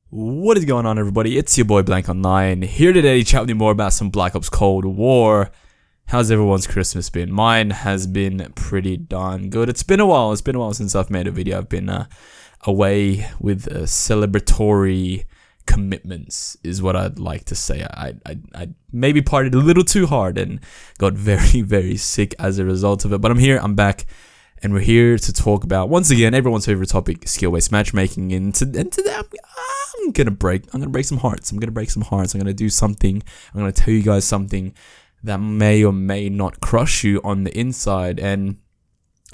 What is going on, everybody? It's your boy Blank9 here today to chat with you more about some Black Ops Cold War. How's everyone's Christmas been? Mine has been pretty darn good. It's been a while since I've made a video. I've been away with celebratory commitments is what I'd like to say. I maybe partied a little too hard and got very sick as a result of it. But I'm here, I'm back. And we're here to talk about, once again, everyone's favorite topic, skill-based matchmaking. And today I'm gonna break some hearts. I'm gonna do something. I'm gonna tell you guys something that may or may not crush you on the inside. And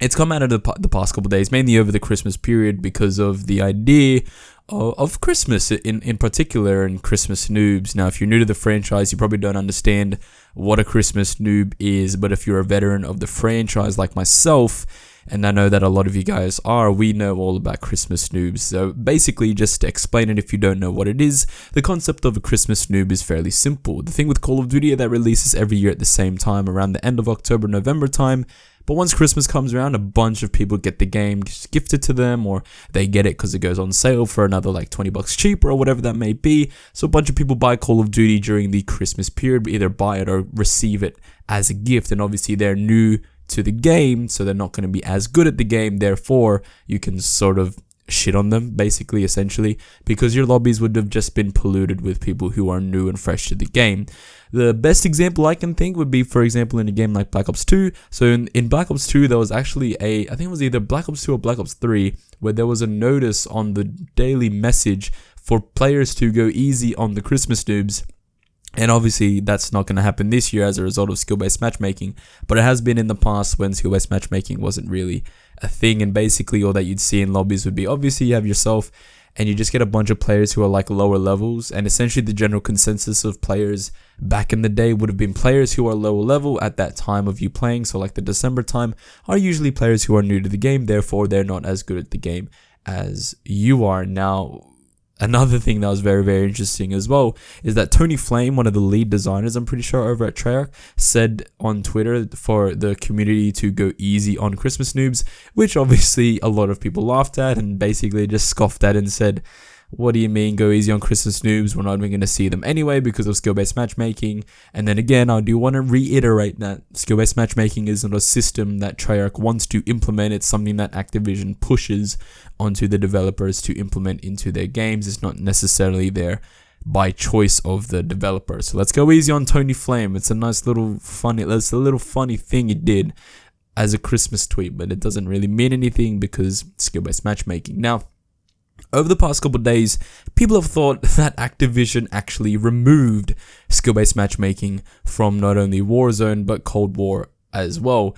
it's come out of the past couple of days, mainly over the Christmas period, because of the idea of Christmas in particular, and Christmas noobs. Now, if you're new to the franchise, you probably don't understand what a Christmas noob is. But if you're a veteran of the franchise like myself, and I know that a lot of you guys are, we know all about Christmas noobs. So basically, just to explain it if you don't know what it is, the concept of a Christmas noob is fairly simple. The thing with Call of Duty that releases every year at the same time, around the end of October, November time. But once Christmas comes around, a bunch of people get the game just gifted to them, or they get it because it goes on sale for another like $20 cheaper or whatever that may be. So a bunch of people buy Call of Duty during the Christmas period, either buy it or receive it as a gift. And obviously they're new to the game, so they're not going to be as good at the game. Therefore, you can sort of shit on them, basically, essentially, because your lobbies would have just been polluted with people who are new and fresh to the game. The best example I can think would be, for example, in a game like Black Ops 2. So in Black Ops 2, there was actually I think it was either Black Ops 2 or Black Ops 3, where there was a notice on the daily message for players to go easy on the Christmas noobs. And obviously, that's not going to happen this year as a result of skill-based matchmaking. But it has been in the past when skill-based matchmaking wasn't really a thing. And basically, all that you'd see in lobbies would be, obviously, you have yourself, and you just get a bunch of players who are like lower levels. And essentially, the general consensus of players back in the day would have been players who are lower level at that time of you playing. So like the December time are usually players who are new to the game. Therefore, they're not as good at the game as you are. Now, another thing that was very interesting as well is that Tony Flame, one of the lead designers, I'm pretty sure, over at Treyarch, said on Twitter for the community to go easy on Christmas noobs, which obviously a lot of people laughed at and basically just scoffed at and said, what do you mean go easy on Christmas noobs? We're not even going to see them anyway because of skill-based matchmaking. And then again, I do want to reiterate that skill-based matchmaking isn't a system that Treyarch wants to implement. It's something that Activision pushes onto the developers to implement into their games. It's not necessarily there by choice of the developer. So let's go easy on Tony Flame. It's a nice little funny thing he did as a Christmas tweet, but it doesn't really mean anything because skill-based matchmaking. Now, over the past couple of days, people have thought that Activision actually removed skill-based matchmaking from not only Warzone, but Cold War as well.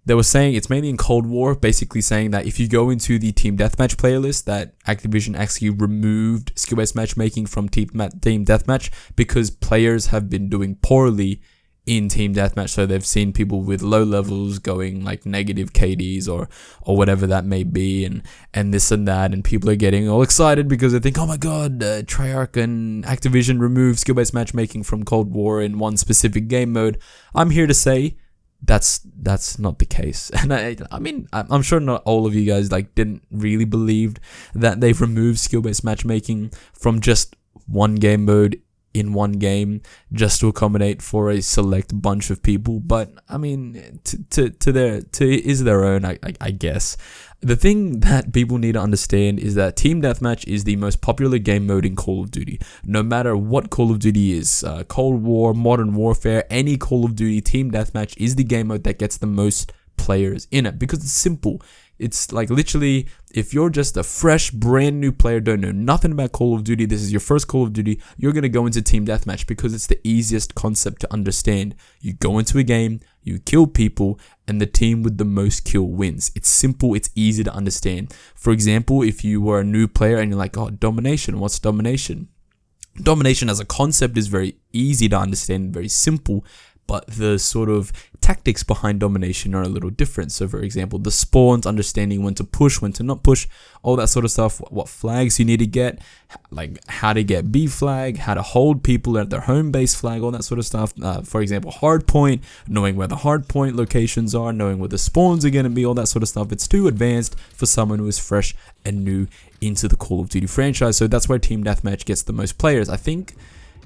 They were saying, it's mainly in Cold War, basically saying that if you go into the Team Deathmatch playlist, that Activision actually removed skill-based matchmaking from Team Deathmatch because players have been doing poorly in Team Deathmatch. So they've seen people with low levels going like negative KDs or whatever that may be, and this and that, and people are getting all excited because they think, oh my god, Treyarch and Activision removed skill-based matchmaking from Cold War in one specific game mode. I'm here to say that's not the case. And I mean, I'm sure not all of you guys like didn't really believe that they've removed skill-based matchmaking from just one game mode in one game just to accommodate for a select bunch of people. But I mean, to is their own, I guess. The thing that people need to understand is that Team Deathmatch is the most popular game mode in Call of Duty. No matter what Call of Duty is, Cold War, Modern Warfare, any Call of Duty, Team Deathmatch is the game mode that gets the most players in it because it's simple. It's like literally, if you're just a fresh, brand new player, don't know nothing about Call of Duty, this is your first Call of Duty, you're going to go into Team Deathmatch because it's the easiest concept to understand. You go into a game, you kill people, and the team with the most kill wins. It's simple, it's easy to understand. For example, if you were a new player and you're like, oh, domination, what's domination? Domination as a concept is very easy to understand, very simple. But the sort of tactics behind domination are a little different. So for example, the spawns, understanding when to push, when to not push, all that sort of stuff, what flags you need to get, like how to get B flag, how to hold people at their home base flag, all that sort of stuff. For example, hard point, knowing where the hard point locations are, knowing where the spawns are going to be, all that sort of stuff. It's too advanced for someone who is fresh and new into the Call of Duty franchise. So that's where Team Deathmatch gets the most players. I think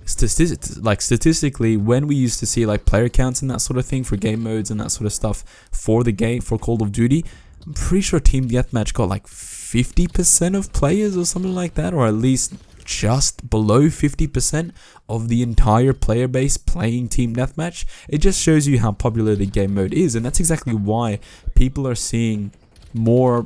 statistically, when we used to see like player counts and that sort of thing for game modes and that sort of stuff for the game, for Call of Duty, I'm pretty sure Team Deathmatch got like 50% of players or something like that, or at least just below 50% of the entire player base playing Team Deathmatch. It just shows you how popular the game mode is, and that's exactly why people are seeing more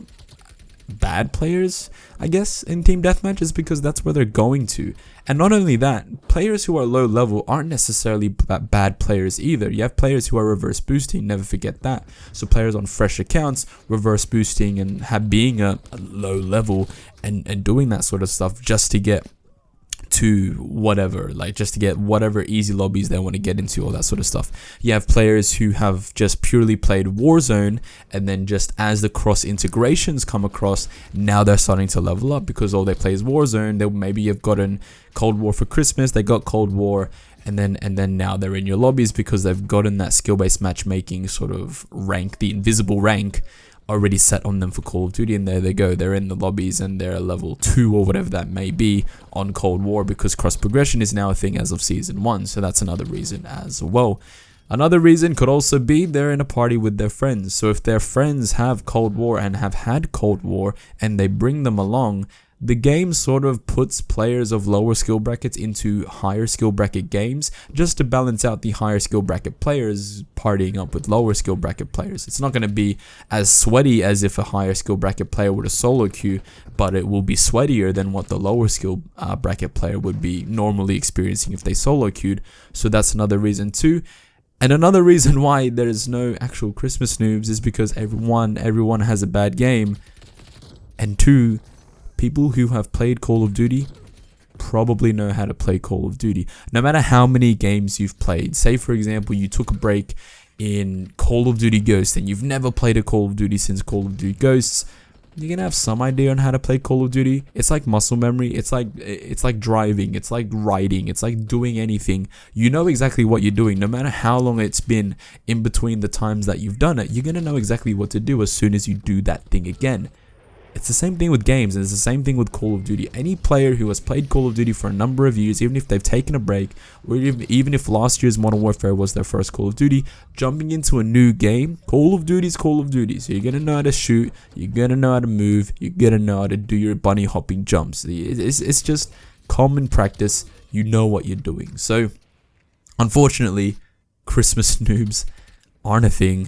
bad players, I guess, in Team Deathmatch, is because that's where they're going to. And not only that, players who are low level aren't necessarily bad players either. You have players who are reverse boosting, never forget that. So players on fresh accounts reverse boosting and being a low level and doing that sort of stuff just to get to whatever, like just to get whatever easy lobbies they want to get into, all that sort of stuff. You have players who have just purely played Warzone, and then just as the cross integrations come across, now they're starting to level up because all they play is Warzone. They maybe have gotten Cold War for Christmas, they got Cold War, and then now they're in your lobbies because they've gotten that skill-based matchmaking sort of rank, the invisible rank, already set on them for Call of Duty, and there they go, they're in the lobbies and they're level 2 or whatever that may be on Cold War, because cross progression is now a thing as of season 1. So that's another reason as well. Another reason could also be they're in a party with their friends. So if their friends have Cold War and have had Cold War and they bring them along, the game sort of puts players of lower skill brackets into higher skill bracket games just to balance out the higher skill bracket players partying up with lower skill bracket players. It's not going to be as sweaty as if a higher skill bracket player would a solo queue, but it will be sweatier than what the lower skill bracket player would be normally experiencing if they solo queued. So that's another reason too. And another reason why there is no actual Christmas noobs is because everyone has a bad game, and 2, people who have played Call of Duty probably know how to play Call of Duty. No matter how many games you've played, say for example you took a break in Call of Duty Ghosts and you've never played a Call of Duty since Call of Duty Ghosts, you're gonna have some idea on how to play Call of Duty. It's like muscle memory, it's like driving, it's like riding, it's like doing anything. You know exactly what you're doing. No matter how long it's been in between the times that you've done it, you're gonna know exactly what to do as soon as you do that thing again. It's the same thing with games, and it's the same thing with Call of Duty. Any player who has played Call of Duty for a number of years, even if they've taken a break, or even if last year's Modern Warfare was their first Call of Duty, jumping into a new game, Call of Duty is Call of Duty. So you're going to know how to shoot, you're going to know how to move, you're going to know how to do your bunny hopping jumps. It's just common practice. You know what you're doing. So, unfortunately, Christmas noobs aren't a thing.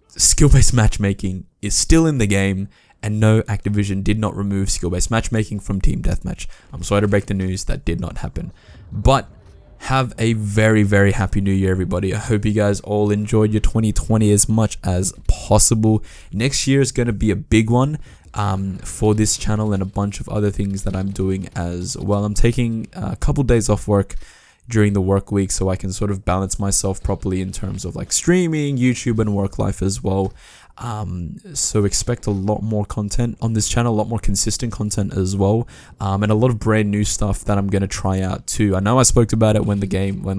Skill-based matchmaking is still in the game. And no, Activision did not remove skill-based matchmaking from Team Deathmatch. I'm sorry to break the news, that did not happen. But have a very, very happy new year, everybody. I hope you guys all enjoyed your 2020 as much as possible. Next year is going to be a big one for this channel and a bunch of other things that I'm doing as well. I'm taking a couple days off work during the work week so I can sort of balance myself properly in terms of like streaming, YouTube, and work life as well. So expect a lot more content on this channel, a lot more consistent content as well, and a lot of brand new stuff that I'm going to try out too. I know I spoke about it when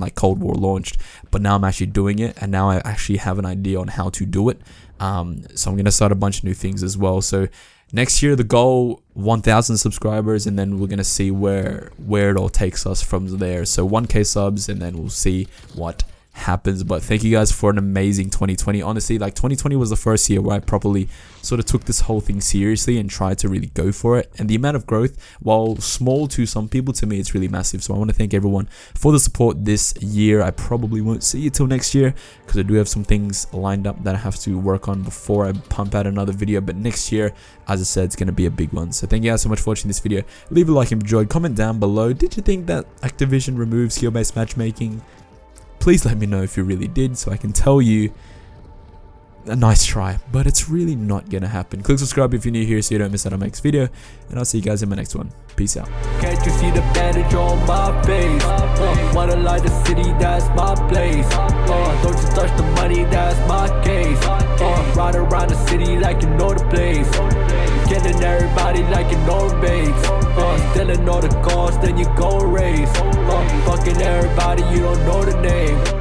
like Cold War launched, but now I'm actually doing it, and now I actually have an idea on how to do it. So I'm going to start a bunch of new things as well. So next year, the goal, 1,000 subscribers, and then we're going to see where it all takes us from there. So 1K subs, and then we'll see what happens. But thank you guys for an amazing 2020. Honestly, like 2020 was the first year where I properly sort of took this whole thing seriously and tried to really go for it. And the amount of growth, while small to some people, to me it's really massive. So I want to thank everyone for the support this year. I probably won't see you till next year because I do have some things lined up that I have to work on before I pump out another video. But next year, as I said, it's going to be a big one. So thank you guys so much for watching this video. Leave a like if you enjoyed. Comment down below, did you think that Activision removed skill-based matchmaking? Please let me know if you really did, so I can tell you a nice try, but it's really not gonna happen. Click subscribe if you're new here so you don't miss out on my next video, and I'll see you guys in my next one. Peace out. Can't you see the bandage on my face? Wanna light the city, that's my place. Don't you touch the money, that's my case. Ride around the city like you know the place. Killing everybody like you know the base. Stealing all the cars, then you go race. Fucking everybody, you don't know the name.